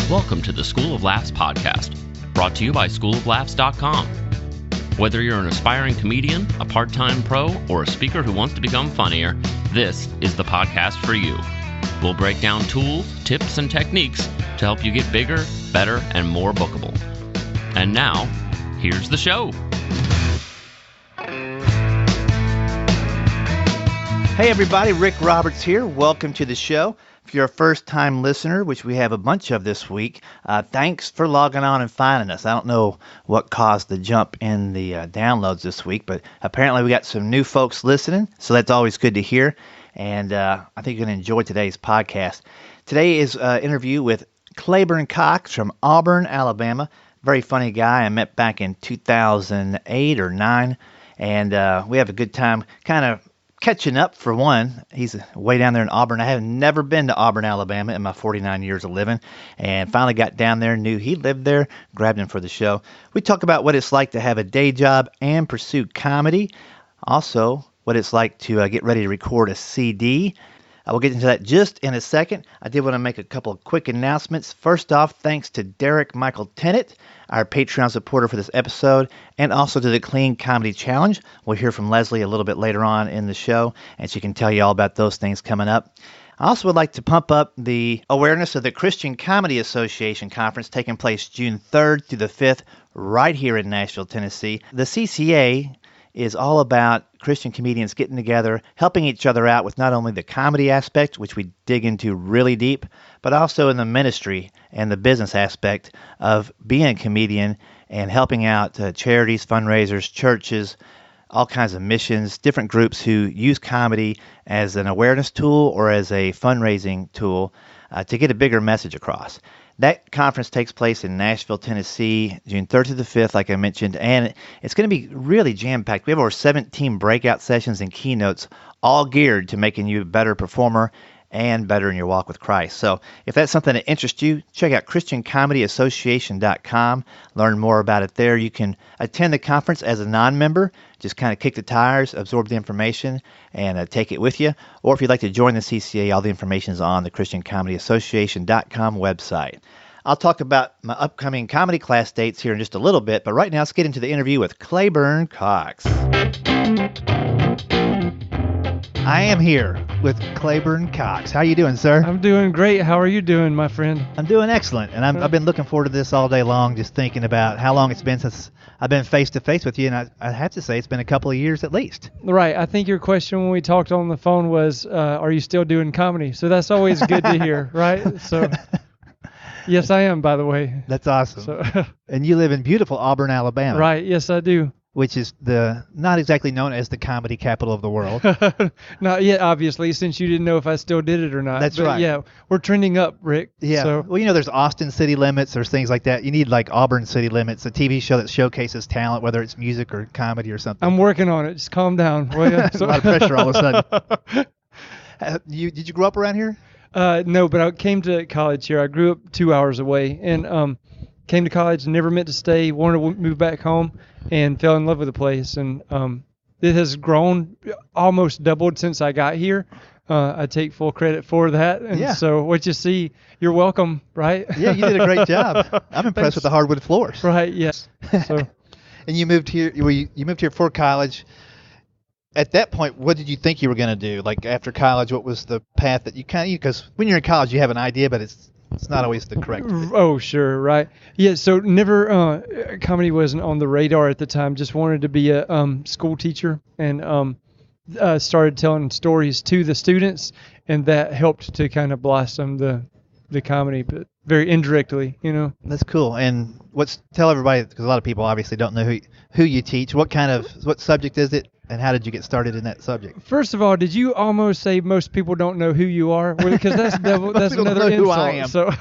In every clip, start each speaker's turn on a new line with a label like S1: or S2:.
S1: Welcome to the School of Laughs podcast, brought to you by schooloflaughs.com. Whether you're an aspiring comedian, a part-time pro, or a speaker who wants to become funnier, this is the podcast for you. We'll break down tools, tips, and techniques to help you get bigger, better, and more bookable. And now, here's the show.
S2: Hey everybody, Rick Roberts here. Welcome to the show. If you're a first-time listener, which we have a bunch of this week, thanks for logging on and finding us. I don't know what caused the jump in the downloads this week, but apparently we got some new folks listening, so that's always good to hear. And I think you're going to enjoy today's podcast. Today is an interview with Clayburn Cox from Auburn, Alabama. Very funny guy I met back in 2008 or 9, and we have a good time kind of catching up. For one, he's way down there in Auburn. I have never been to Auburn, Alabama in my 49 years of living, and finally got down there, knew he lived there, grabbed him for the show. We talk about what it's like to have a day job and pursue comedy. Also, what it's like to get ready to record a CD. I will get into that just in a second. I did want to make a couple of quick announcements. First off, thanks to Derek Michael Tennant, our Patreon supporter for this episode, and also to the Clean Comedy Challenge. We'll hear from Leslie a little bit later on in the show, and she can tell you all about those things coming up. I also would like to pump up the awareness of the Christian Comedy Association Conference taking place June 3rd through the 5th right here in Nashville, Tennessee. The CCA is all about Christian comedians getting together, helping each other out with not only the comedy aspect, which we dig into really deep, but also in the ministry and the business aspect of being a comedian and helping out charities, fundraisers, churches, all kinds of missions, different groups who use comedy as an awareness tool or as a fundraising tool to get a bigger message across. That conference takes place in Nashville, Tennessee, June 3rd to the 5th, like I mentioned, and it's going to be really jam-packed. We have over 17 breakout sessions and keynotes, all geared to making you a better performer and better in your walk with Christ. So if that's something that interests you, check out ChristianComedyAssociation.com. Learn more about it there. You can attend the conference as a non-member, just kind of kick the tires, absorb the information, and take it with you. Or if you'd like to join the CCA, all the information is on the ChristianComedyAssociation.com website. I'll talk about my upcoming comedy class dates here in just a little bit, but right now let's get into the interview with Clayburn Cox. I am here with Clayburn Cox. How are you doing, sir?
S3: I'm doing great. How are you doing, my friend?
S2: I'm doing excellent, and I've been looking forward to this all day long, just thinking about how long it's been since I've been face-to-face with you, and I have to say it's been a couple of years at least.
S3: Right. I think your question when we talked on the phone was, are you still doing comedy? So that's always good to hear, right? So, yes, I am, by the way.
S2: That's awesome.
S3: So,
S2: and you live in beautiful Auburn, Alabama.
S3: Right. Yes, I do.
S2: Which is not exactly known as the comedy capital of the world.
S3: Not yet, obviously, since you didn't know if I still did it or not.
S2: That's
S3: but
S2: right.
S3: Yeah, we're trending up, Rick.
S2: Yeah.
S3: So.
S2: Well, there's Austin City Limits or things like that. You need like Auburn City Limits, a TV show that showcases talent, whether it's music or comedy or something.
S3: I'm working on it. Just calm down, will you?
S2: So, a lot of pressure all of a sudden. Did you grow up around here?
S3: No, but I came to college here. I grew up 2 hours away, and came to college, never meant to stay, wanted to move back home, and fell in love with the place. And it has grown, almost doubled since I got here. I take full credit for that. And so what you see, you're welcome, right?
S2: Yeah, you did a great job. I'm impressed with the hardwood floors.
S3: Right, yes. So.
S2: And you moved here. You moved here for college. At that point, what did you think you were going to do? Like after college, what was the path that you because when you're in college, you have an idea, but it's not always the correct fit.
S3: Oh, sure, right. Yeah, so never, comedy wasn't on the radar at the time. Just wanted to be a school teacher, and started telling stories to the students, and that helped to kind of blossom the comedy, but very indirectly,
S2: That's cool. And tell everybody, because a lot of people obviously don't know who you teach. What subject is it? And how did you get started in that subject?
S3: First of all, did you almost say most people don't know who you are? Because that's another insult.
S2: Who I am.
S3: So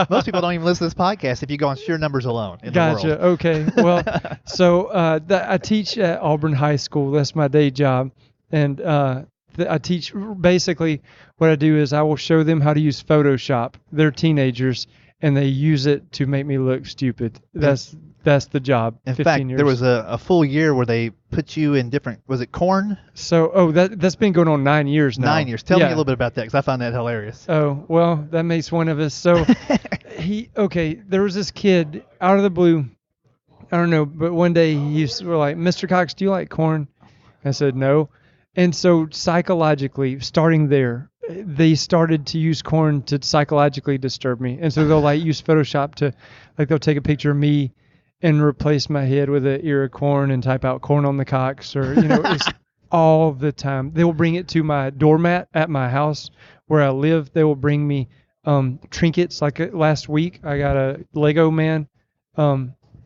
S2: most people don't even listen to this podcast if you go on sheer numbers alone in the world.
S3: Gotcha. Okay. Well, so I teach at Auburn High School. That's my day job, and I teach. Basically, what I do is I will show them how to use Photoshop. They're teenagers, and they use it to make me look stupid. That's the job.
S2: In fact,
S3: years.
S2: There was a full year where they put you in different, was it corn?
S3: So, that's been going on 9 years now.
S2: 9 years. Tell me a little bit about that, because I found that hilarious.
S3: Oh, well, that makes one of us. So There was this kid out of the blue. I don't know, but one day were like, Mr. Cox, do you like corn? I said no. And so psychologically, starting there, they started to use corn to psychologically disturb me. And so they'll like use Photoshop to, like, they'll take a picture of me and replace my head with an ear of corn and type out corn on the Cox, or, it's all the time. They will bring it to my doormat at my house where I live. They will bring me trinkets. Like last week, I got a Lego man,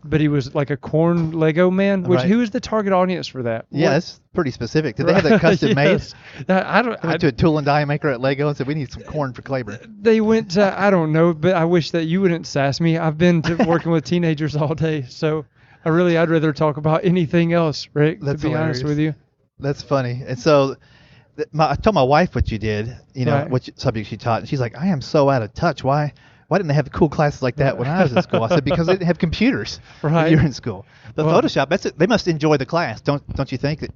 S3: but he was like a corn Lego man. Which who is the target audience for that?
S2: Yeah, that's pretty specific. Did they have that custom made?
S3: I don't.
S2: They went to a tool and die maker at Lego and said, "We need some corn for Clayburn."
S3: They went to, I don't know, but I wish that you wouldn't sass me. I've been to working with teenagers all day, so I'd rather talk about anything else, Rick.
S2: That's
S3: to be
S2: hilarious.
S3: honest with you.
S2: That's funny. And so I told my wife what you did,
S3: Right.
S2: what subjects you taught, and she's like, I am so out of touch. Why didn't they have cool classes like that when I was in school? I said, because they didn't have computers when you were in school. But Photoshop, they must enjoy the class, don't you think? That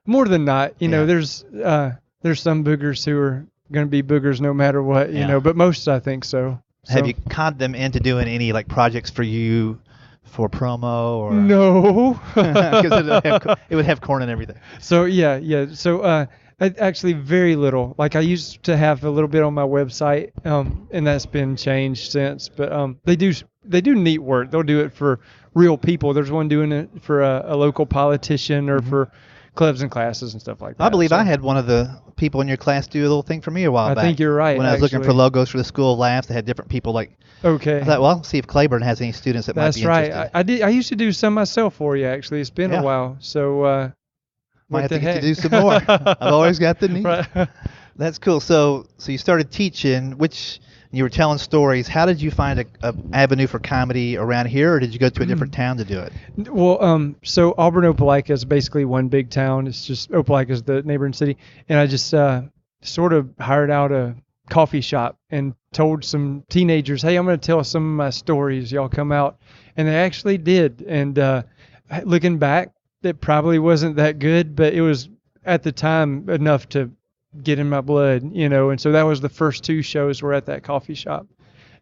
S3: more than not, there's some boogers who are going to be boogers no matter what, but most I think so.
S2: Have you conned them into doing any like projects for you for promo or
S3: no?
S2: Because it would have corn and everything.
S3: So yeah. So actually very little. Like I used to have a little bit on my website, and that's been changed since. But they do neat work. They'll do it for real people. There's one doing it for a local politician or for clubs and classes and stuff like that.
S2: I believe I had one of the people in your class do a little thing for me a while back.
S3: I think you're right.
S2: When I was looking for logos for the School of Laughs, they had different people like.
S3: Okay.
S2: I thought, well, I'll see if Clayburn has any students that might be interested.
S3: That's right. I used to do some myself for you, actually. It's been a while. So
S2: might have to get to do some more. I've always got the need. Right. That's cool. So you started teaching, you were telling stories. How did you find a avenue for comedy around here, or did you go to a different town to do it?
S3: Well, so Auburn, Opelika is basically one big town. It's just Opelika is the neighboring city, and I just sort of hired out a coffee shop and told some teenagers, hey, I'm going to tell some of my stories. Y'all come out. And they actually did. And looking back, it probably wasn't that good, but it was at the time enough to get in my blood, And so that was the first two shows were at that coffee shop.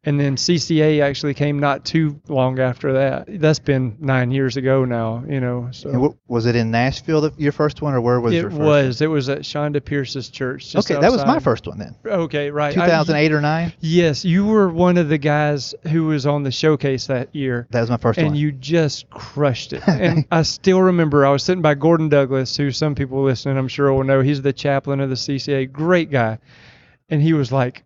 S3: And then CCA actually came not too long after that. That's been 9 years ago now, So
S2: and was it in Nashville, your first one, or where was your first one?
S3: It was at Shonda Pierce's church.
S2: Okay, that was my first one then.
S3: Okay, right.
S2: 2008 or 9?
S3: Yes, you were one of the guys who was on the showcase that year.
S2: That was my first one.
S3: And you just crushed it. And I still remember I was sitting by Gordon Douglas, who some people listening I'm sure will know. He's the chaplain of the CCA, great guy. And he was like,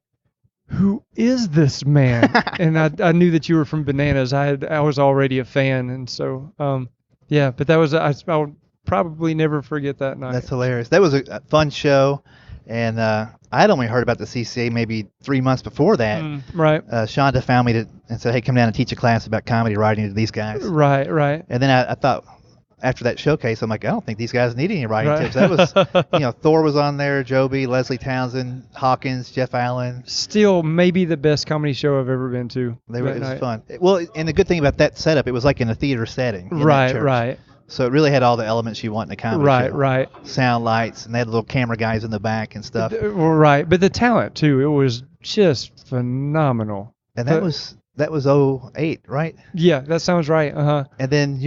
S3: who is this man? And I knew that you were from Bananas. I was already a fan, and so but that was I'll probably never forget that night.
S2: That's hilarious. That was a fun show, and I'd only heard about the CCA maybe 3 months before that.
S3: Right.
S2: Shonda found me and said, "Hey, come down and teach a class about comedy writing to these guys."
S3: Right.
S2: And then I thought, after that showcase, I'm like, I don't think these guys need any writing tips. That was, Thor was on there, Joby, Leslie Townsend, Hawkins, Jeff Allen.
S3: Still, maybe the best comedy show I've ever been to.
S2: It was fun. Well, and the good thing about that setup, it was like in a theater setting.
S3: Right.
S2: So it really had all the elements you want in a comedy show.
S3: Right.
S2: Sound, lights, and they had little camera guys in the back and stuff.
S3: Right, but the talent too, it was just phenomenal.
S2: And that was 2008, right?
S3: Yeah, that sounds right.
S2: And then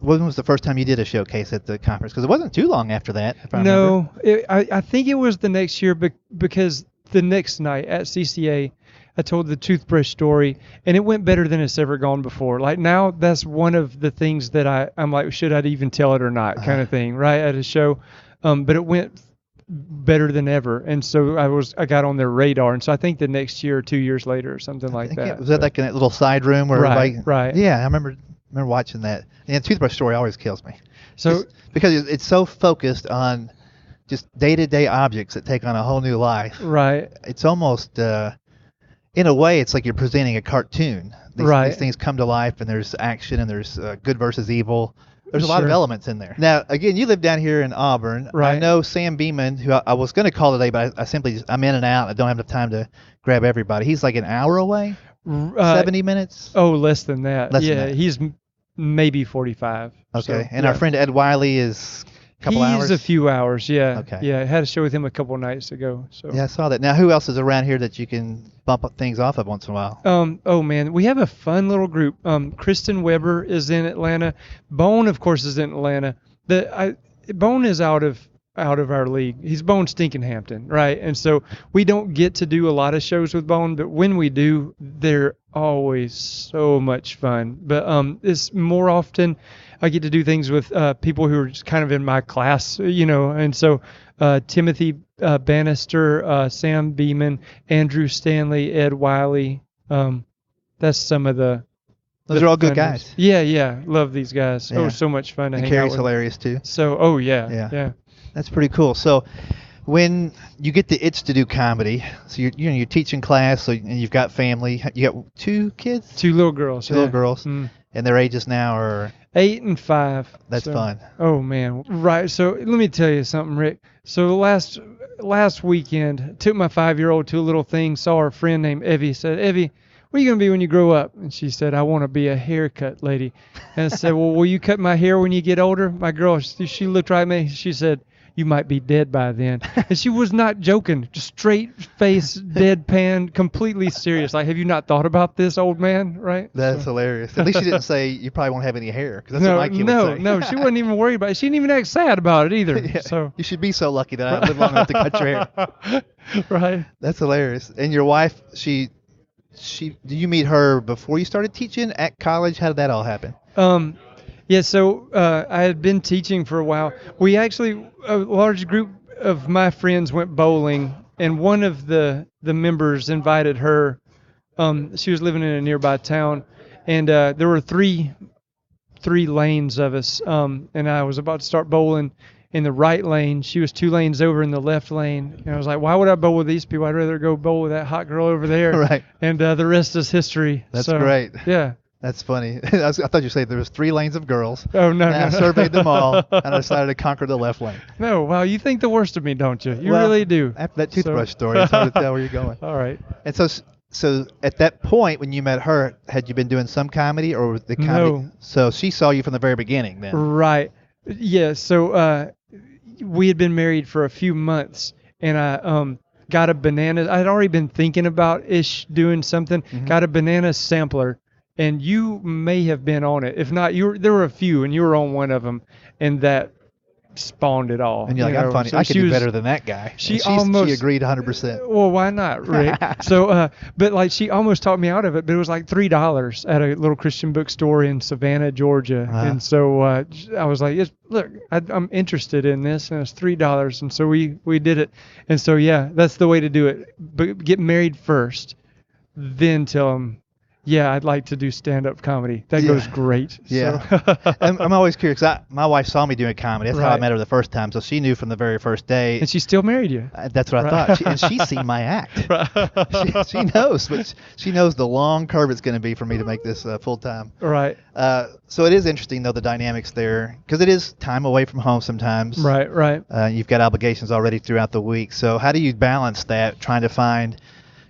S2: when was the first time you did a showcase at the conference? Because it wasn't too long after that, if I remember.
S3: No, I think it was the next year because the next night at CCA, I told the Toothbrush Story, and it went better than it's ever gone before. Like now, that's one of the things that I'm like, should I even tell it or not kind of thing, right, at a show. But it went better than ever, and so I got on their radar, and so I think the next year or 2 years later or something like that.
S2: Was that like in that little side room where everybody...
S3: Right.
S2: Yeah, I remember watching that. And Toothbrush Story always kills me.
S3: So
S2: because it's so focused on just day-to-day objects that take on a whole new life.
S3: Right.
S2: It's almost, in a way, it's like you're presenting a cartoon. These things come to life, and there's action, and there's good versus evil. There's a lot of elements in there. Now, again, you live down here in Auburn.
S3: Right.
S2: I know Sam Beeman, who I was going to call today, but I'm in and out. I don't have enough time to grab everybody. He's like an hour away? 70 minutes?
S3: Oh, less than that.
S2: Less than that.
S3: He's maybe 45.
S2: Okay.
S3: So,
S2: and our friend Ed Wiley is a couple hours?
S3: He's a few hours, yeah.
S2: Okay.
S3: Yeah, I had a show with him a couple nights ago. So.
S2: Yeah, I saw that. Now, who else is around here that you can bump things off once in a while.
S3: Oh man, we have a fun little group. Kristen Weber is in Atlanta. Bone, of course, is in Atlanta. Bone is out of our league. He's Bone Stinkenhampton, right? And so we don't get to do a lot of shows with Bone, but when we do, they're always so much fun. But it's more often I get to do things with people who are just kind of in my class, and so Timothy Bannister, Sam Beeman, Andrew Stanley, Ed Wiley. That's some of the.
S2: Those are all good guys.
S3: Yeah. Love these guys.
S2: Yeah.
S3: Oh, so much fun to hang out
S2: Carrie's
S3: with.
S2: hilarious too.
S3: So, yeah.
S2: That's pretty cool. So, when you get the itch to do comedy, so you're teaching class, and you've got family. You got 2 kids?
S3: 2 little girls.
S2: Two little girls, and their ages now are
S3: 8 and 5.
S2: That's fun.
S3: Oh man, right. So let me tell you something, Rick. So last weekend, took my 5-year-old to a little thing. Saw her friend named Evie. Said, Evie, what are you gonna be when you grow up? And she said, I want to be a haircut lady. And I said, well, will you cut my hair when you get older? My girl, she looked right at me. She said, you might be dead by then. And she was not joking, just straight face, deadpan, completely serious. Like, have you not thought about this, old man? Right?
S2: That's hilarious. At least she didn't say you probably won't have any hair, because that's what my kid would say.
S3: No, she wasn't even worried about it. She didn't even act sad about it either.
S2: Yeah,
S3: so
S2: you should be so lucky that I live long enough to cut your hair.
S3: Right.
S2: That's hilarious. And your wife, did you meet her before you started teaching at college? How did that all happen?
S3: Yeah, so I had been teaching for a while. We actually, a large group of my friends went bowling, and one of the members invited her. She was living in a nearby town, and there were three lanes of us, and I was about to start bowling in the right lane. She was 2 lanes over in the left lane, and I was like, why would I bowl with these people? I'd rather go bowl with that hot girl over there.
S2: Right.
S3: And the rest is history.
S2: That's great.
S3: Yeah.
S2: That's funny. I thought you said there was 3 lanes of girls.
S3: Oh, no,
S2: I surveyed them all, and I decided to conquer the left lane.
S3: No, well, you think the worst of me, don't you? You really do.
S2: After that toothbrush story, it's hard to tell where you're going.
S3: All right.
S2: And so at that point, when you met her, had you been doing some comedy, or the comedy?
S3: No.
S2: So she saw you from the very beginning then.
S3: Right. Yeah, so we had been married for a few months, and I got a banana. I had already been thinking about doing something.
S2: Mm-hmm.
S3: Got a banana sampler. And you may have been on it. If not, there were a few, and you were on one of them, and that spawned it all.
S2: And you're like, I'm funny.
S3: So
S2: I could do better than that guy.
S3: She
S2: She agreed 100%.
S3: Well, why not, Rick? So, but like she almost talked me out of it. But it was like $3 at a little Christian bookstore in Savannah, Georgia.
S2: Uh-huh.
S3: And so I was like, look, I'm interested in this, and it's $3. And so we did it. And so yeah, that's the way to do it. But get married first, then tell them. Yeah, I'd like to do stand-up comedy. That goes great.
S2: Yeah.
S3: So.
S2: I'm always curious. My wife saw me doing comedy. That's how I met her the first time. So she knew from the very first day.
S3: And she still married you.
S2: That's what I thought. And she's seen my act. She knows. But she knows the long curve it's going to be for me to make this full-time.
S3: Right.
S2: So it is interesting, though, the dynamics there. Because it is time away from home sometimes.
S3: Right.
S2: You've got obligations already throughout the week. So how do you balance that, trying to find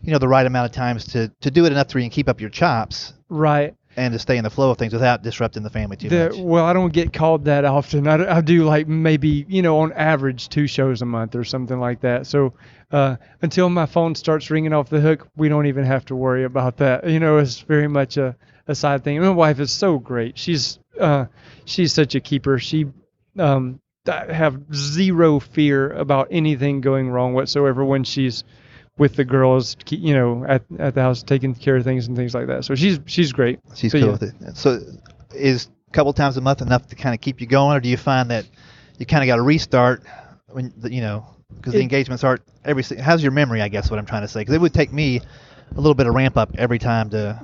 S2: the right amount of times to do it enough to where you can keep up your chops,
S3: right,
S2: and to stay in the flow of things without disrupting the family too much?
S3: Well, I don't get called that often. I do like maybe on average 2 shows a month or something like that. So until my phone starts ringing off the hook, we don't even have to worry about that. It's very much a side thing. My wife is so great. She's such a keeper. She I have zero fear about anything going wrong whatsoever when she's with the girls, at the house, taking care of things and things like that. So she's great.
S2: She's cool with it. So is a couple times a month enough to kind of keep you going, or do you find that you kind of got to restart when because the engagements aren't how's your memory? I guess what I'm trying to say, because it would take me a little bit of ramp up every time to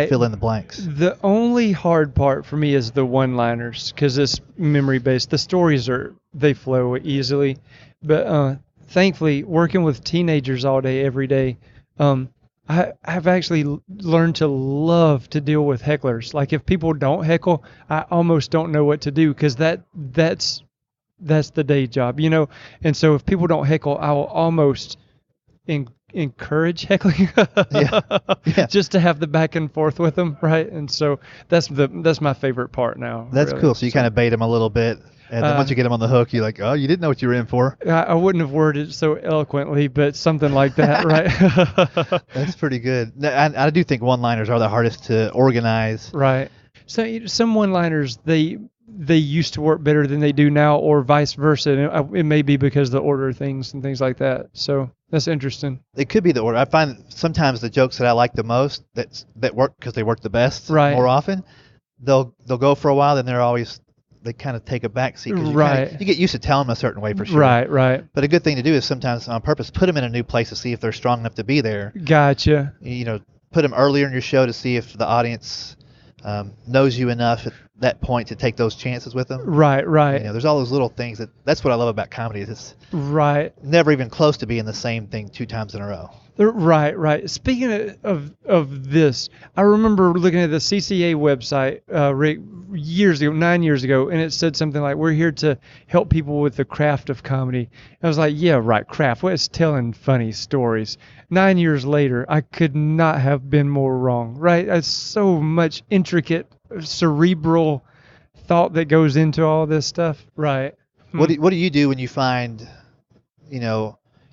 S2: fill in the blanks.
S3: The only hard part for me is the one-liners, because it's memory based. The stories they flow easily, but thankfully, working with teenagers all day, every day, I've actually learned to love to deal with hecklers. Like, if people don't heckle, I almost don't know what to do, because that's the day job, And so if people don't heckle, I will almost encourage heckling,
S2: Yeah.
S3: just to have the back and forth with them, right? And so that's my favorite part now.
S2: That's
S3: really.
S2: cool. So you kind of bait them a little bit, and then once you get them on the hook, you're like, oh, you didn't know what you were in for.
S3: I wouldn't have worded it so eloquently, but something like that, right?
S2: That's pretty good. I do think one-liners are the hardest to organize.
S3: Right. So some one-liners, they used to work better than they do now, or vice versa. And it may be because of the order of things and things like that. So that's interesting.
S2: It could be the order. I find sometimes the jokes that I like the most that work because they work the best more often, they'll go for a while, then they kind of take a back seat.
S3: Right.
S2: You get used to telling them a certain way for sure.
S3: Right.
S2: But a good thing to do is sometimes on purpose put them in a new place to see if they're strong enough to be there.
S3: Gotcha.
S2: Put them earlier in your show to see if the audience knows you enough at that point to take those chances with them.
S3: Right.
S2: There's all those little things that's what I love about comedy. It's
S3: right.
S2: never even close to being the same thing 2 times in a row.
S3: Right. Speaking of this, I remember looking at the CCA website, Rick, 9 years ago, and it said something like, "We're here to help people with the craft of comedy." I was like, "Yeah, right, craft. Well, it's telling funny stories." 9 years later, I could not have been more wrong. Right? It's so much intricate, cerebral thought that goes into all this stuff. Right.
S2: What do you do when you find,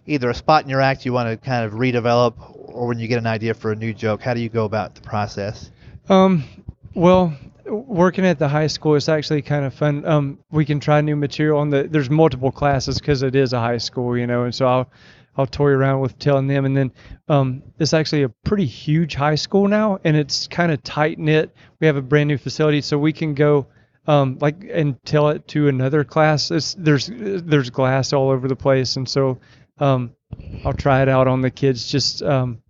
S2: either a spot in your act you want to kind of redevelop, or when you get an idea for a new joke? How do you go about the process?
S3: Well, working at the high school is actually kind of fun. We can try new material there's multiple classes because it is a high school, and so I'll toy around with telling them. And then it's actually a pretty huge high school now, and it's kind of tight knit. We have a brand new facility, so we can go and tell it to another class. There's glass all over the place, and so I'll try it out on the kids. Just don't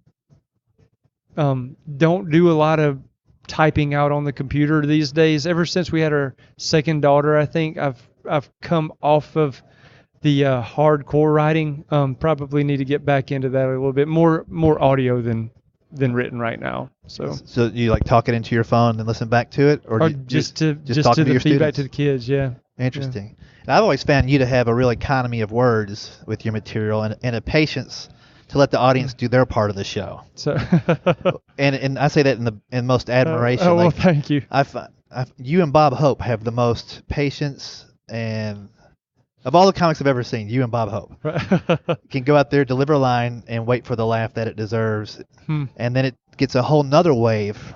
S3: do a lot of typing out on the computer these days. Ever since we had our second daughter, I think I've come off of the hardcore writing. Probably need to get back into that a little bit more audio than written right now. So
S2: you like talking into your phone and listen back to it, or
S3: just to the
S2: your
S3: feedback
S2: students?
S3: to the kids? Yeah.
S2: Interesting.
S3: Yeah.
S2: And I've always found you to have a real economy of words with your material and a patience to let the audience do their part of the show.
S3: So
S2: and I say that in most admiration.
S3: Well, thank you.
S2: You and Bob Hope have the most patience, and of all the comics I've ever seen, you and Bob Hope can go out there, deliver a line, and wait for the laugh that it deserves. And then it gets a whole nother wave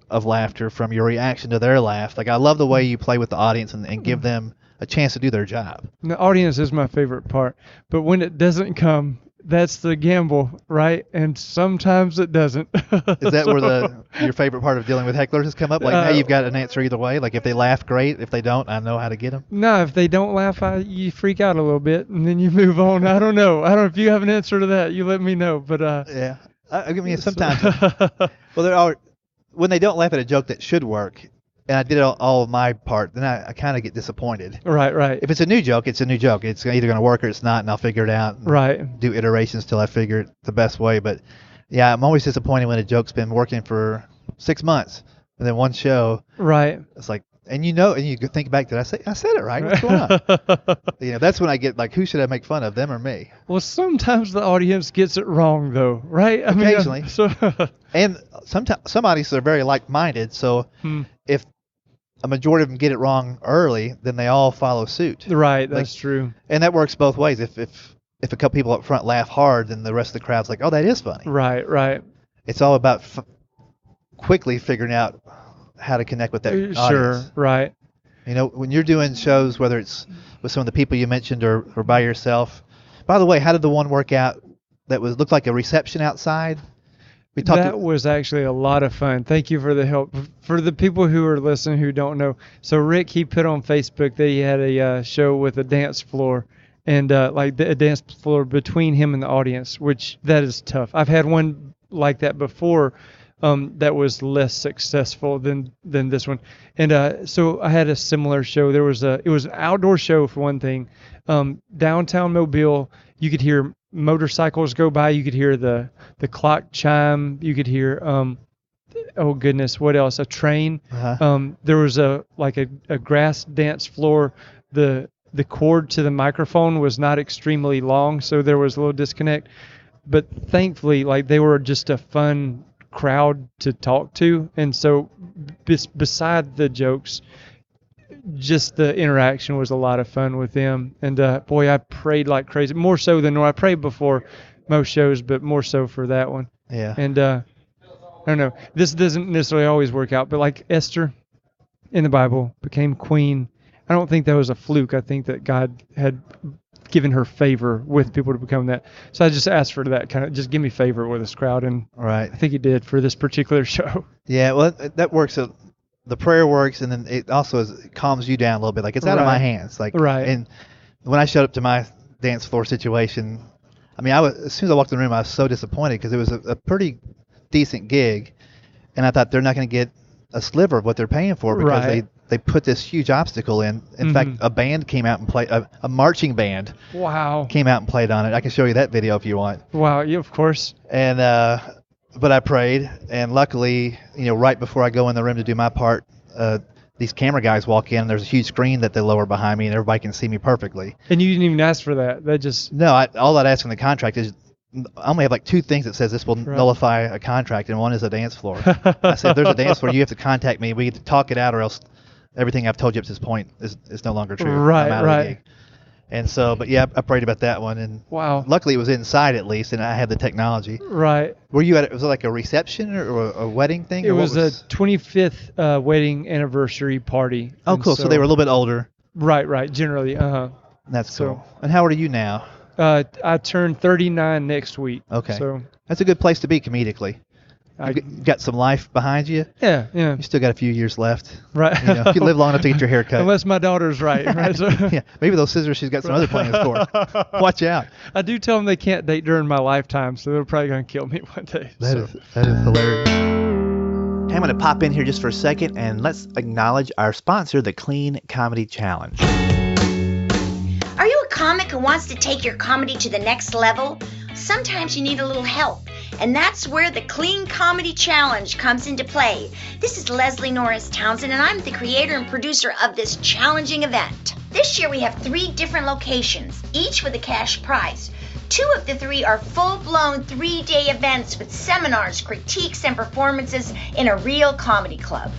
S2: of laughter from your reaction to their laugh. Like, I love the way you play with the audience and give them a chance to do their job.
S3: The audience is my favorite part, but when it doesn't come, that's the gamble, right? And sometimes it doesn't.
S2: Is that where your favorite part of dealing with hecklers has come up? Like, now you've got an answer either way. Like, if they laugh, great. If they don't, I know how to get them.
S3: No, if they don't laugh, you freak out a little bit, and then you move on. I don't know if you have an answer to that. You let me know. But
S2: yeah, I mean, sometimes. Well, when they don't laugh at a joke that should work, and I did all of my part, then I kind of get disappointed.
S3: Right.
S2: If it's a new joke, it's a new joke. It's either going to work or it's not, and I'll figure it out.
S3: Right.
S2: Do iterations till I figure it the best way. But yeah, I'm always disappointed when a joke's been working for 6 months, and then one show.
S3: Right.
S2: It's like, and you think back, I said it right? What's going on? That's when I get like, who should I make fun of, them or me?
S3: Well, sometimes the audience gets it wrong, though, right?
S2: Occasionally. And sometimes some audiences are very like-minded, so if a majority of them get it wrong early, then they all follow suit.
S3: Right, that's true.
S2: And that works both ways. If a couple people up front laugh hard, then the rest of the crowd's like, oh, that is funny.
S3: Right.
S2: It's all about quickly figuring out how to connect with that audience.
S3: Sure, right.
S2: When you're doing shows, whether it's with some of the people you mentioned or by yourself. By the way, how did the one work out that looked like a reception outside?
S3: That was actually a lot of fun. Thank you for the help. For the people who are listening who don't know, so Rick, he put on Facebook that he had a show with a dance floor, and a dance floor between him and the audience, which that is tough. I've had one like that before that was less successful than this one. And so I had a similar show. It was an outdoor show for one thing. Downtown Mobile, you could hear motorcycles go by, you could hear the clock chime, you could hear oh goodness, what else? A train. There was a grass dance floor. The cord to the microphone was not extremely long, so there was a little disconnect. but thankfully, like, they were just a fun crowd to talk to, and so beside the jokes, just the interaction was a lot of fun with them. And boy, I prayed like crazy, more so than I prayed before most shows, but more so for that one.
S2: Yeah.
S3: And I don't know, this doesn't necessarily always work out, but like Esther in the Bible became queen. I don't think that was a fluke. I think that God had given her favor with people to become that. So I just asked for that kind of, just give me favor with this crowd, and
S2: Right.
S3: I think he did for this particular show.
S2: Yeah, well, that works. The prayer works, and then it also it calms you down a little bit. Like, it's out of my hands. Like,
S3: Right.
S2: And when I showed up to my dance floor situation, I mean, as soon as I walked in the room, I was so disappointed because it was a pretty decent gig, and I thought they're not going to get a sliver of what they're paying for because
S3: Right.
S2: they put this huge obstacle in. In fact, a band came out and played, a marching band
S3: Wow.
S2: came out and played on it. I can show you that video if you want.
S3: Wow. Yeah, of course.
S2: And but I prayed, and luckily, right before I go in the room to do my part, these camera guys walk in, and there's a huge screen that they lower behind me, and everybody can see me perfectly.
S3: And you didn't even ask for that. That just...
S2: No, all I'd ask in the contract is, I only have like 2 things that says this will nullify a contract, and one is a dance floor. I said, if there's a dance floor, you have to contact me. We get to talk it out, or else everything I've told you up to this point is no longer true.
S3: Right,
S2: I'm out of
S3: right.
S2: the gig. And so, but yeah, I prayed about that one, and
S3: Wow.
S2: luckily it was inside at least, and I had the technology.
S3: Right.
S2: Were you was it like a reception or a wedding thing?
S3: It
S2: or what
S3: was a 25th wedding anniversary party.
S2: Oh,
S3: And
S2: cool. So they were a little bit older.
S3: Right. Generally.
S2: That's
S3: So-
S2: cool. And how old are you now?
S3: I turned 39 next week.
S2: Okay.
S3: So
S2: That's a good place to be comedically.
S3: I,
S2: You got some life behind you.
S3: yeah.
S2: You still got a few years left.
S3: Right.
S2: If you live long enough to get your hair cut.
S3: Unless my daughter's right. So,
S2: Yeah, maybe those scissors, she's got some other plans for. Watch out.
S3: I do tell them they can't date during my lifetime, so they're probably going to kill me one day.
S2: That is hilarious. Hey, I'm going to pop in here just for a second, and let's acknowledge our sponsor, the Clean Comedy Challenge.
S4: Are you a comic who wants to take your comedy to the next level? Sometimes you need a little help, and that's where the Clean Comedy Challenge comes into play. This is Leslie Norris Townsend, and I'm the creator and producer of this challenging event. This year we have 3 different locations, each with a cash prize. 2 of the 3 are full-blown 3-day events with seminars, critiques, and performances in a real comedy club.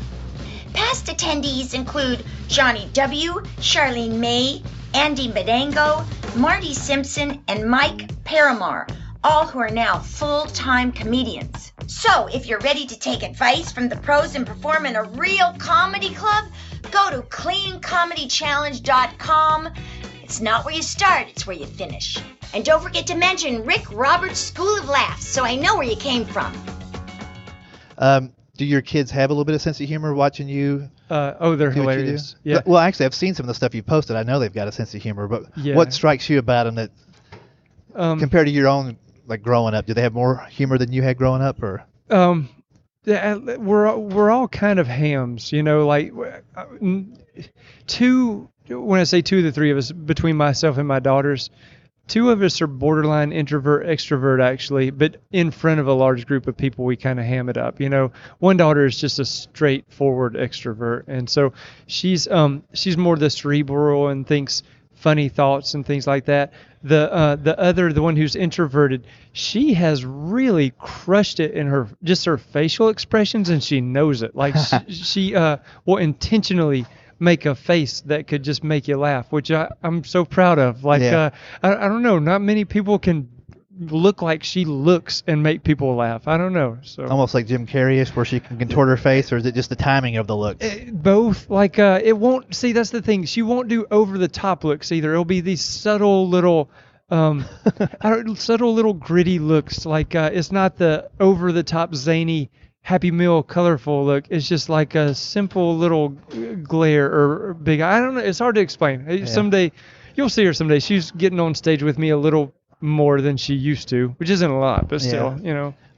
S4: Past attendees include Johnny W., Charlene May, Andy Madango, Marty Simpson, and Mike Paramar, all who are now full-time comedians. So, if you're ready to take advice from the pros and perform in a real comedy club, go to cleancomedychallenge.com. It's not where you start, it's where you finish. And don't forget to mention Rick Roberts' School of Laughs, so I know where you came from.
S2: Do your kids have a little bit of sense of humor watching you?
S3: They're
S2: do what you do?
S3: hilarious. Yeah.
S2: Well, actually, I've seen some of the stuff you've posted. I know they've got a sense of humor, but
S3: Yeah.
S2: what strikes you about them that, compared to your own, like growing up, do they have more humor than you had growing up, or?
S3: Yeah, we're all kind of hams, like 2. When I say 2 of the 3 of us, between myself and my daughters, 2 of us are borderline introvert, extrovert, actually, but in front of a large group of people, we kind of ham it up. One daughter is just a straightforward extrovert, and so she's more the cerebral and thinks funny thoughts and things like that. The one who's introverted, she has really crushed it in her facial expressions, and she knows it. Like she will intentionally make a face that could just make you laugh, which I'm so proud of. Like,
S2: Yeah.
S3: I don't know, not many people can look like she looks and make people laugh. I don't know. So
S2: Almost like Jim Carrey-ish, where she can contort her face, or is it just the timing of the looks?
S3: both. Like, it won't, see, that's the thing. She won't do over the top looks either. It'll be these subtle little, subtle little gritty looks. Like, it's not the over the top zany Happy Meal colorful look. It's just like a simple little glare or big. I don't know. It's hard to explain.
S2: Yeah.
S3: Someday, you'll see her someday. She's getting on stage with me a little more than she used to, which isn't a lot, but still,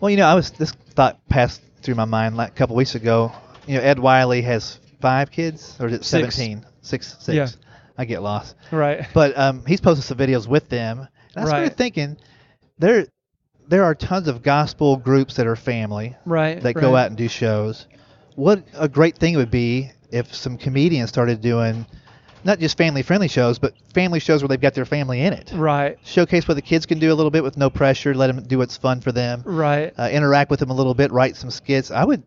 S2: Well, this thought passed through my mind like a couple weeks ago. Ed Wiley has 5 kids, or is it 17? 6.
S3: Yeah.
S2: I get lost.
S3: Right.
S2: But he's posted some videos with them. And I started
S3: Right.
S2: thinking, there are tons of gospel groups that are family
S3: Right.
S2: that go out and do shows. What a great thing it would be if some comedians started doing not just family-friendly shows, but family shows where they've got their family in it.
S3: Right.
S2: Showcase what the kids can do a little bit with no pressure. Let them do what's fun for them.
S3: Right.
S2: Interact with them a little bit. Write some skits. I would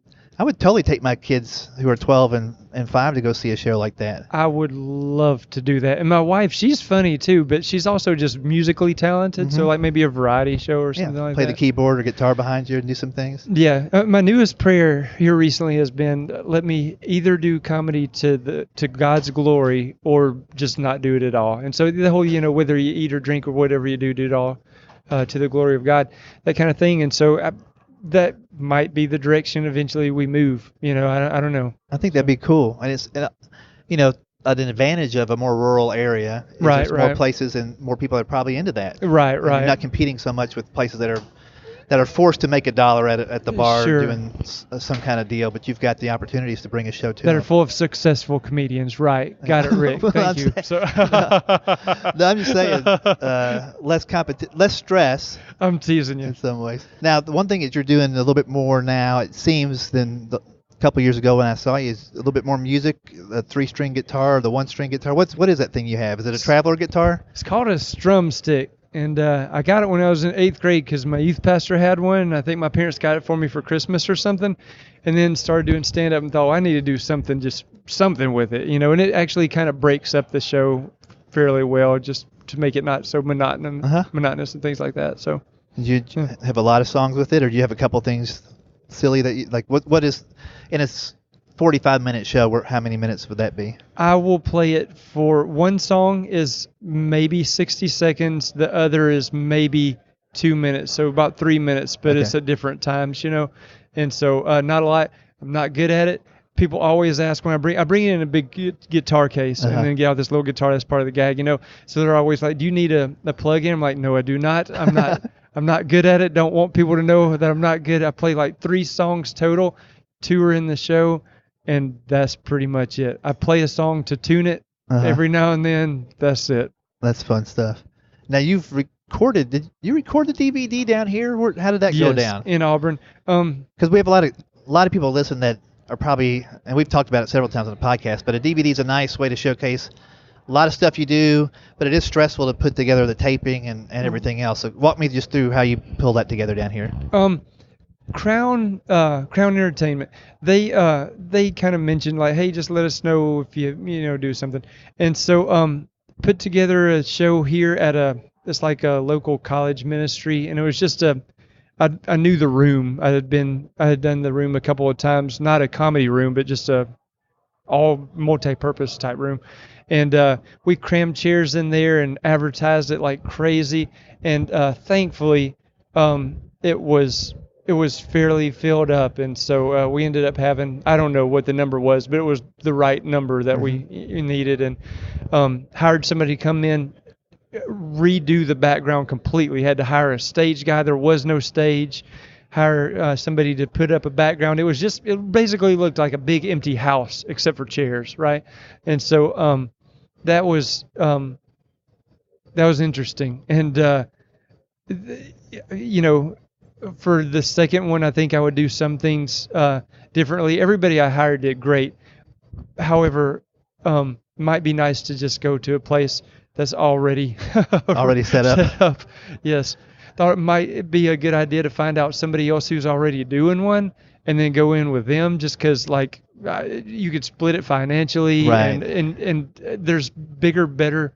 S2: totally take my kids who are 12 and 5 to go see a show like that.
S3: I would love to do that. And my wife, she's funny too, but she's also just musically talented. So like maybe a variety show or something like
S2: play
S3: that.
S2: the keyboard or guitar behind you and do some things.
S3: Yeah. My newest prayer here recently has been, let me either do comedy to God's glory or just not do it at all. And so the whole, whether you eat or drink or whatever you do it all to the glory of God, that kind of thing. And so that might be the direction eventually we move. I don't know.
S2: I think that'd be cool. And it's, an advantage of a more rural area. Is
S3: Right,
S2: there's
S3: right.
S2: more places and more people are probably into that.
S3: Right,
S2: And
S3: right.
S2: You're not competing so much with places that are forced to make $1 at the bar
S3: Sure.
S2: doing some kind of deal, but you've got the opportunities to bring a show to
S3: that
S2: them.
S3: are full of successful comedians. Right. Got it, Rick.
S2: Well,
S3: Thank
S2: I'm
S3: you.
S2: saying-
S3: So
S2: No, I'm just saying, less stress
S3: I'm teasing you.
S2: in some ways. Now, the one thing that you're doing a little bit more now, it seems, than a couple years ago when I saw you, is a little bit more music, the 3-string guitar, the 1-string guitar. What is that thing you have? Is it a traveler guitar?
S3: It's called a strum stick. And I got it when I was in 8th grade because my youth pastor had one. And I think my parents got it for me for Christmas or something. And then started doing stand-up and thought, I need to do something with it. And it actually kind of breaks up the show fairly well just to make it not so monotonous and things like that. So
S2: Did you have a lot of songs with it, or do you have a couple things silly that you like? What is in a 45-minute show? How many minutes would that be?
S3: I will play it for one song is maybe 60 seconds. The other is maybe 2 minutes. So about 3 minutes, but it's at different times, And so not a lot. I'm not good at it. People always ask when I bring it in a big guitar case and then get out this little guitar that's part of the gag, So they're always like, do you need a plug-in? I'm like, no, I do not. I'm not good at it. Don't want people to know that I'm not good. I play like 3 songs total. 2 are in the show. And that's pretty much it. I play a song to tune it every now and then. That's it.
S2: That's fun stuff. Now you've recorded. Did you record the DVD down here? How did that go down?
S3: In Auburn.
S2: Because we have a lot of people listen that are probably, and we've talked about it several times on the podcast. But a DVD is a nice way to showcase a lot of stuff you do. But it is stressful to put together the taping and everything else. So walk me just through how you pull that together down here.
S3: Crown Entertainment. They kind of mentioned like, hey, just let us know if you do something. And so put together a show here at it's like a local college ministry, and it was just I knew the room. I had done the room a couple of times, not a comedy room, but just a all multi-purpose type room. And we crammed chairs in there and advertised it like crazy. And thankfully, it was fairly filled up, and so we ended up having, I don't know what the number was, but it was the right number that we needed, and hired somebody to come in, redo the background completely. Had to hire a stage guy. There was no stage. Hire somebody to put up a background. It basically looked like a big empty house except for chairs, right? And so that was interesting, and for the second one, I think I would do some things differently. Everybody I hired did great. However, might be nice to just go to a place that's already
S2: set up.
S3: Yes. Thought it might be a good idea to find out somebody else who's already doing one and then go in with them, just because you could split it financially.
S2: Right.
S3: And there's bigger, better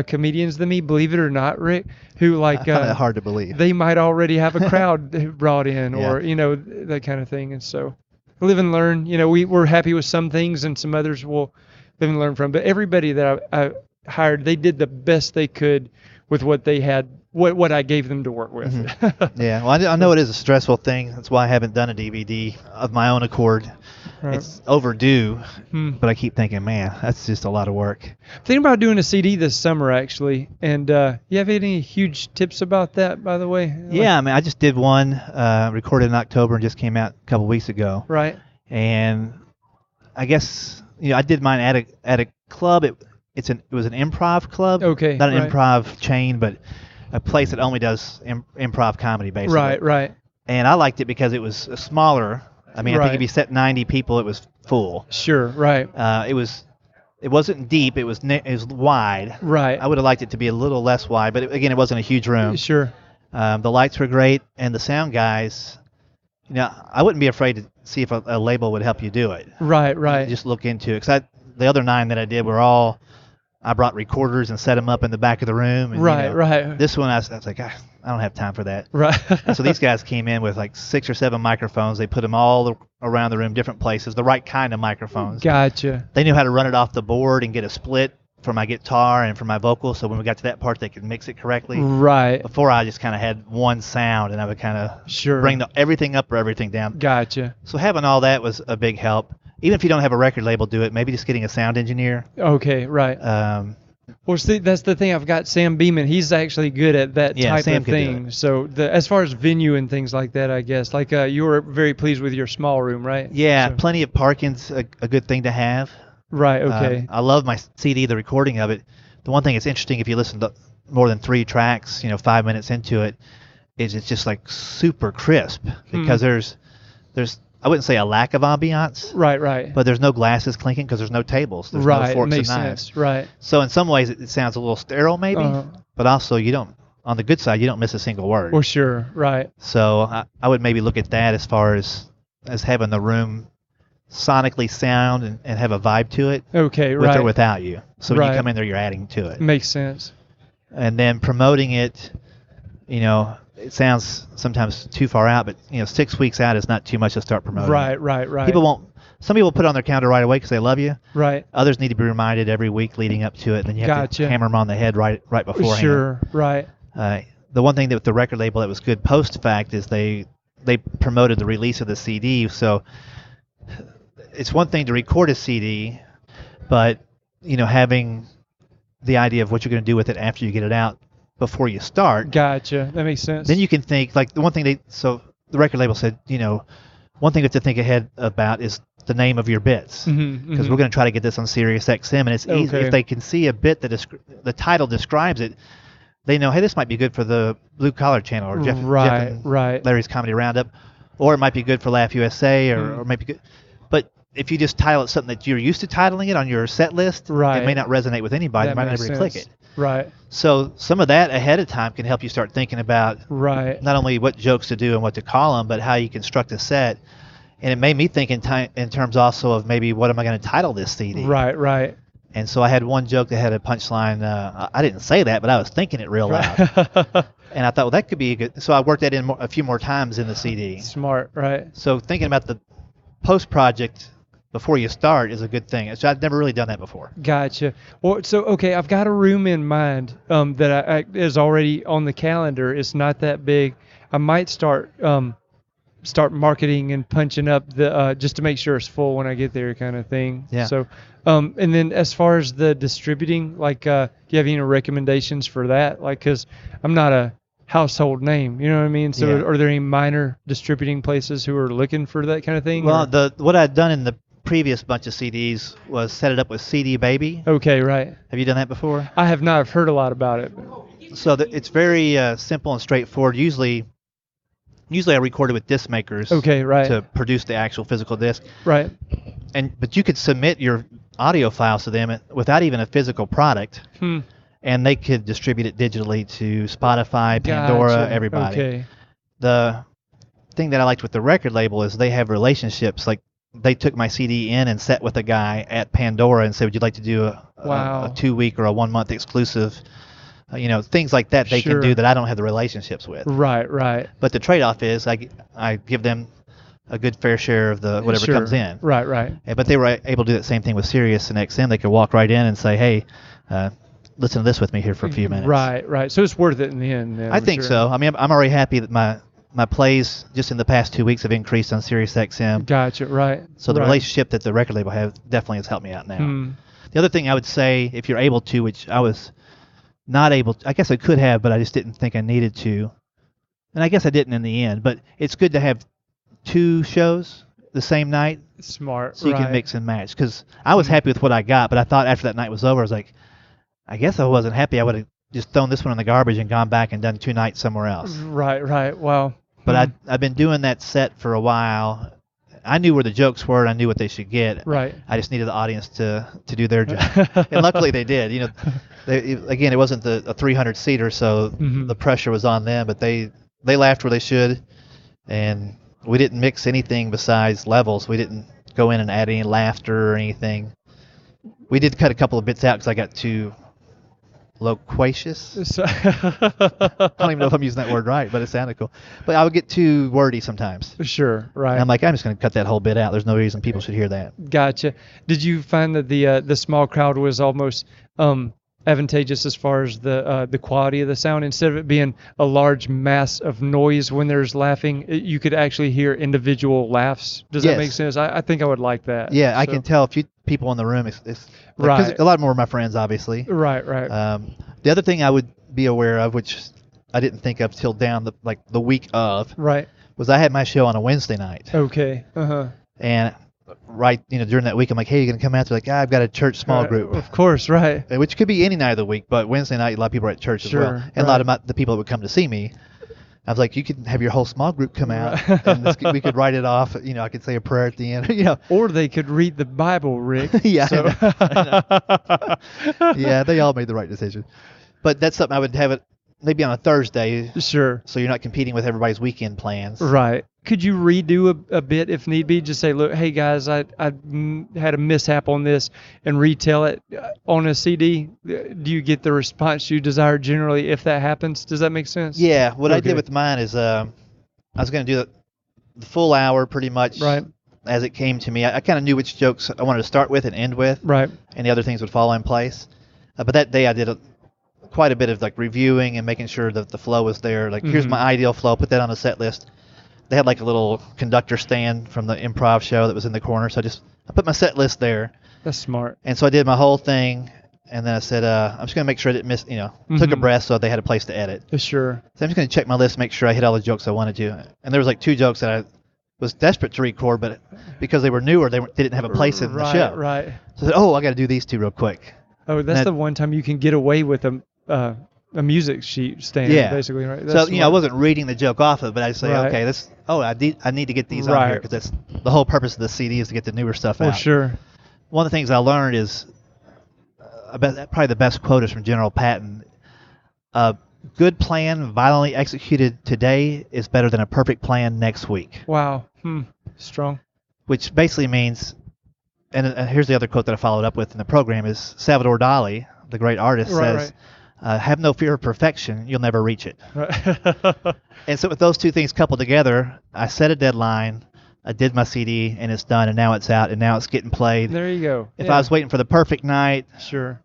S3: comedians than me, believe it or not, Rick, who
S2: I find that hard to believe.
S3: They might already have a crowd brought in, or that kind of thing. And so live and learn. We're happy with some things, and some others we'll live and learn from. But everybody that I hired, they did the best they could with what they had, what I gave them to work with.
S2: Yeah, well, I know it is a stressful thing. That's why I haven't done a DVD of my own accord. Right. It's overdue, but I keep thinking, man, that's just a lot of work.
S3: Thinking about doing a CD this summer, actually. And you have any huge tips about that, by the way?
S2: Yeah, I just did one, recorded in October and just came out a couple weeks ago.
S3: Right.
S2: And I guess I did mine at a club. It was an improv club.
S3: Okay.
S2: Not an improv chain, but a place that only does improv comedy, basically.
S3: Right.
S2: And I liked it because it was smaller. I think if you set 90 people, it was full.
S3: Sure, right.
S2: It was It wasn't deep. It was wide.
S3: Right.
S2: I would have liked it to be a little less wide, but again, it wasn't a huge room.
S3: Sure.
S2: The lights were great, and the sound guys. I wouldn't be afraid to see if a label would help you do it.
S3: Right.
S2: Just look into it. Because the other 9 that I did were all. I brought recorders and set them up in the back of the room. And,
S3: right.
S2: This one, I was like, I don't have time for that.
S3: Right.
S2: And so these guys came in with like 6 or 7 microphones. They put them all around the room, different places, the right kind of microphones.
S3: Gotcha.
S2: They knew how to run it off the board and get a split for my guitar and for my vocals. So when we got to that part, they could mix it correctly.
S3: Right.
S2: Before, I just kind of had one sound, and I would kind of bring everything up or everything down.
S3: Gotcha.
S2: So having all that was a big help. Even if you don't have a record label do it, maybe just getting a sound engineer.
S3: Okay, right. Well, see, that's the thing. I've got Sam Beeman. He's actually good at that type
S2: Sam
S3: of thing. So as far as venue and things like that, I guess, like you were very pleased with your small room, right?
S2: Yeah,
S3: so.
S2: Plenty of parking's a good thing to have.
S3: Right, okay.
S2: I love my CD, the recording of it. The one thing that's interesting, if you listen to more than 3 tracks, 5 minutes into it, is it's just like super crisp because there's I wouldn't say a lack of ambiance.
S3: Right.
S2: But there's no glasses clinking because there's no tables. There's no forks and knives.
S3: Sense. Right.
S2: So in some ways it sounds a little sterile maybe, but also on the good side, you don't miss a single word.
S3: Well, sure. Right.
S2: So I would maybe look at that as far as having the room sonically sound and have a vibe to it.
S3: Okay,
S2: with
S3: right.
S2: or without you. So when you come in there, you're adding to it.
S3: Makes sense. And
S2: then promoting it, it sounds sometimes too far out, but 6 weeks out is not too much to start promoting.
S3: Right.
S2: Some people put it on their calendar right away because they love you.
S3: Right.
S2: Others need to be reminded every week leading up to it. Then you have to hammer them on the head right beforehand.
S3: Sure. Right.
S2: The one thing that with the record label that was good post fact is they promoted the release of the CD. So it's one thing to record a CD, but having the idea of what you're going to do with it after you get it out before you start.
S3: Gotcha. That makes sense.
S2: Then you can think, like the one thing so the record label said, one thing you have to think ahead about is the name of your bits. Because we're going to try to get this on Sirius XM, and it's easy. If they can see a bit that the title describes it, they know, hey, this might be good for the Blue Collar Channel or Jeff and Larry's Comedy Roundup, or it might be good for Laugh USA, or maybe good. But if you just title it something that you're used to titling it on your set list, it may not resonate with anybody. They might never click it.
S3: Right.
S2: So some of that ahead of time can help you start thinking about not only what jokes to do and what to call them, but how you construct a set. And it made me think in terms also of maybe what am I going to title this CD?
S3: Right.
S2: And so I had one joke that had a punchline. I didn't say that, but I was thinking it real loud. And I thought, well, that could be a good. So I worked that in a few more times in the CD.
S3: Smart, right.
S2: So thinking about the post project before you start is a good thing. So I've never really done that before.
S3: Gotcha. Well, so okay, I've got a room in mind that is already on the calendar. It's not that big. I might start marketing and punching up the just to make sure it's full when I get there, kind of thing.
S2: Yeah.
S3: So, and then as far as the distributing, like, do you have any recommendations for that? Like, because I'm not a household name, you know what I mean? So, are there any minor distributing places who are looking for that kind of thing?
S2: Well, what I'd done in the previous bunch of CDs was set it up with CD Baby.
S3: Okay, right.
S2: Have you done that before?
S3: I have not. I've heard a lot about it.
S2: So it's very simple and straightforward. Usually I record it with disc makers.
S3: Okay, right.
S2: To produce the actual physical disc.
S3: Right.
S2: But you could submit your audio files to them without even a physical product. And they could distribute it digitally to Spotify, Pandora, everybody.
S3: Okay.
S2: The thing that I liked with the record label is they have relationships. Like they took my CD in and sat with a guy at Pandora and said, would you like to do a 2-week or a 1-month exclusive? Things like that they can do that I don't have the relationships with.
S3: Right.
S2: But the trade-off is I give them a good fair share of the whatever comes in.
S3: Right.
S2: But they were able to do that same thing with Sirius and XM. They could walk right in and say, hey, listen to this with me here for a few minutes. Right.
S3: So it's worth it in the end.
S2: I think so. I mean, I'm already happy that my plays just in the past 2 weeks have increased on Sirius XM.
S3: Gotcha, right.
S2: So the relationship that the record label have definitely has helped me out now. The other thing I would say, if you're able to, which I was not able to, I guess I could have, but I just didn't think I needed to. And I guess I didn't in the end, but it's good to have 2 shows the same night.
S3: Smart,
S2: so you can mix and match. Because I was happy with what I got, but I thought after that night was over, I was like, I guess I wasn't happy. I would have just thrown this one in the garbage and gone back and done 2 nights somewhere else.
S3: Right. Wow.
S2: But I've been doing that set for a while, I knew where the jokes were, and I knew what they should get.
S3: Right.
S2: I just needed the audience to do their job, and luckily they did. Again, it wasn't a 300-seater, so the pressure was on them, but they laughed where they should, and we didn't mix anything besides levels. We didn't go in and add any laughter or anything. We did cut a couple of bits out because I got too loquacious. I don't even know if I'm using that word right, but it sounded cool. But I would get too wordy sometimes.
S3: Sure, right.
S2: And I'm like, I'm just going to cut that whole bit out. There's no reason people should hear that.
S3: Gotcha. Did you find that the small crowd was almost advantageous as far as the quality of the sound? Instead of it being a large mass of noise when there's laughing, you could actually hear individual laughs. Does that make sense? I think I would like that.
S2: Yeah, so. I can tell people in the room. It's
S3: right.
S2: 'Cause a lot more of my friends, obviously.
S3: Right.
S2: The other thing I would be aware of, which I didn't think of till down the week of,
S3: right,
S2: was I had my show on a Wednesday night.
S3: Okay.
S2: And during that week, I'm like, hey, you gonna come out? They're like, I've got a church small group.
S3: Of course, right.
S2: Which could be any night of the week, but Wednesday night, a lot of people are at church as well. And a lot of the people that would come to see me, I was like, you could have your whole small group come out, and we could write it off. I could say a prayer at the end.
S3: Or they could read the Bible, Rick.
S2: Yeah.
S3: So.
S2: Yeah, they all made the right decision. But that's something I would have it maybe on a Thursday.
S3: Sure.
S2: So you're not competing with everybody's weekend plans.
S3: Right. Could you redo a bit if need be? Just say, look, hey guys, I had a mishap on this, and retell it on a CD. Do you get the response you desire generally if that happens? Does that make sense?
S2: Yeah. What I did with mine is I was going to do the full hour pretty much as it came to me. I kind of knew which jokes I wanted to start with and end with.
S3: Right. And
S2: the other things would fall in place. But that day I did quite a bit of reviewing and making sure that the flow was there. Here's my ideal flow. Put that on the set list. They had a little conductor stand from the improv show that was in the corner, so I put my set list there.
S3: That's smart.
S2: And so I did my whole thing, and then I said, I'm just going to make sure I didn't miss, took a breath so they had a place to edit.
S3: Sure.
S2: So I'm just going to check my list, make sure I hit all the jokes I wanted to. And there was 2 jokes that I was desperate to record, but because they were newer, they didn't have a place in the show.
S3: Right.
S2: So I said, I got to do these 2 real quick.
S3: Oh, that's the one time you can get away with a music sheet stand, basically, right?
S2: That's so, I wasn't reading the joke off of it, but I say, okay, I need to get these on here because that's the whole purpose of the CD is to get the newer stuff out.
S3: For sure.
S2: One of the things I learned is, probably the best quote is from General Patton. A good plan violently executed today is better than a perfect plan next week.
S3: Wow. Strong.
S2: Which basically means, and here's the other quote that I followed up with in the program, is Salvador Dali, the great artist, says, have no fear of perfection, you'll never reach it.
S3: Right.
S2: And so with those 2 things coupled together, I set a deadline, I did my CD, and it's done, and now it's out, and now it's getting played.
S3: There you go.
S2: If I was waiting for the perfect night,
S3: sure,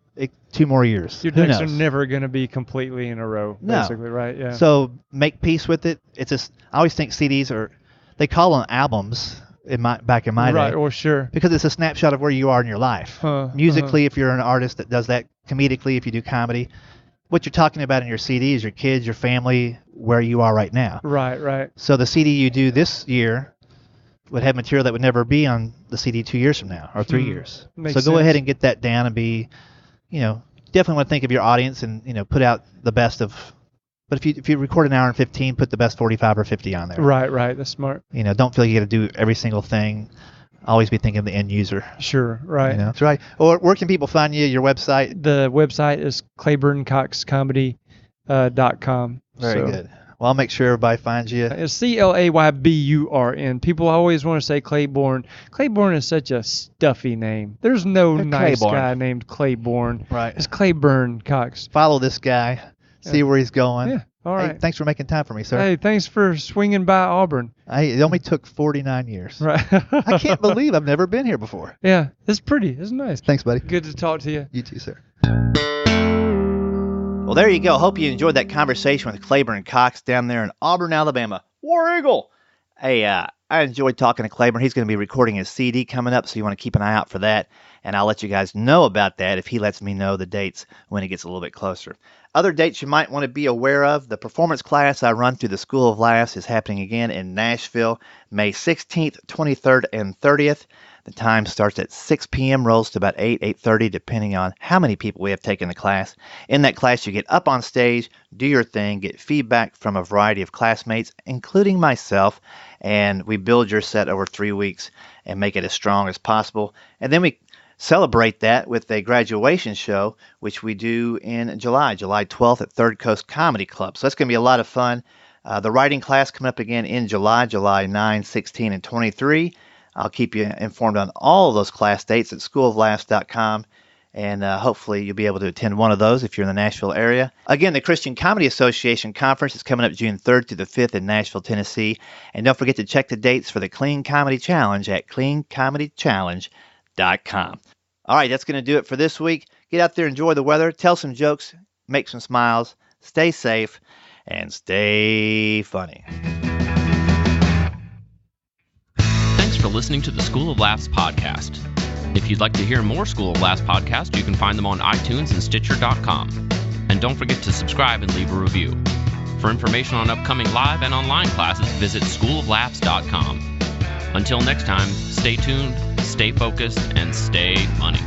S2: 2 more years.
S3: Your decks are never going to be completely in a row, basically, right? Yeah.
S2: So make peace with it. It's just, I always think CDs they call them albums back in my day.
S3: Right, or sure.
S2: Because it's a snapshot of where you are in your life. Musically, if you're an artist that does that, comedically, if you do comedy. What you're talking about in your CD is your kids, your family, where you are right now.
S3: Right.
S2: So the CD you do this year would have material that would never be on the CD 2 years from now or 3 years.
S3: Makes
S2: so go
S3: sense.
S2: ahead and get that down and be, definitely want to think of your audience and, put out the best of. But if you record an hour and 15, put the best 45 or 50 on there.
S3: Right. That's smart.
S2: Don't feel you got to do every single thing. Always be thinking of the end user.
S3: Sure, right.
S2: That's right. Or where can people find you? Your website?
S3: The website is ClayBurnCoxComedy.com.
S2: Very good. Well, I'll make sure everybody finds you.
S3: It's Clayburn. People always want to say Claiborne. Claiborne is such a stuffy name. There's no nice
S2: Claiborne
S3: guy named Claiborne.
S2: Right.
S3: It's Clayburn Cox.
S2: Follow this guy. See where he's going.
S3: Yeah. All right.
S2: Hey, thanks for making time for me, sir.
S3: Hey, thanks for swinging by Auburn.
S2: It only took 49 years.
S3: Right.
S2: I can't believe I've never been here before.
S3: Yeah, it's pretty. It's nice.
S2: Thanks, buddy.
S3: Good to talk to you.
S2: You too, sir.
S5: Well, there you go. Hope you enjoyed that conversation with Clayburn Cox down there in Auburn, Alabama. War Eagle! Hey, I enjoyed talking to Clayburn. He's going to be recording his CD coming up, so you want to keep an eye out for that. And I'll let you guys know about that if he lets me know the dates when it gets a little bit closer.
S2: Other dates you might want to be aware of: the performance class I run through the School of Laughs is happening again in Nashville, May 16th, 23rd, and 30th. The time starts at 6 p.m., rolls to about 8:30, depending on how many people we have taken the class. In that class, you get up on stage, do your thing, get feedback from a variety of classmates, including myself, and we build your set over 3 weeks and make it as strong as possible. And then we celebrate that with a graduation show, which we do in July 12th at Third Coast Comedy Club. So that's going to be a lot of fun. The writing class coming up again in July 9, 16, and 23. I'll keep you informed on all of those class dates at schooloflaughs.com, and hopefully you'll be able to attend one of those if you're in the Nashville area. Again, the Christian Comedy Association Conference is coming up June 3rd through the 5th in Nashville, Tennessee. And don't forget to check the dates for the Clean Comedy Challenge at cleancomedychallenge.com. All right, that's going to do it for this week. Get out there, enjoy the weather, tell some jokes, make some smiles, stay safe, and stay funny.
S1: Thanks for listening to the School of Laughs podcast. If you'd like to hear more School of Laughs podcasts, you can find them on iTunes and Stitcher.com. And don't forget to subscribe and leave a review. For information on upcoming live and online classes, visit schooloflaughs.com. Until next time, stay tuned, stay focused, and stay funny.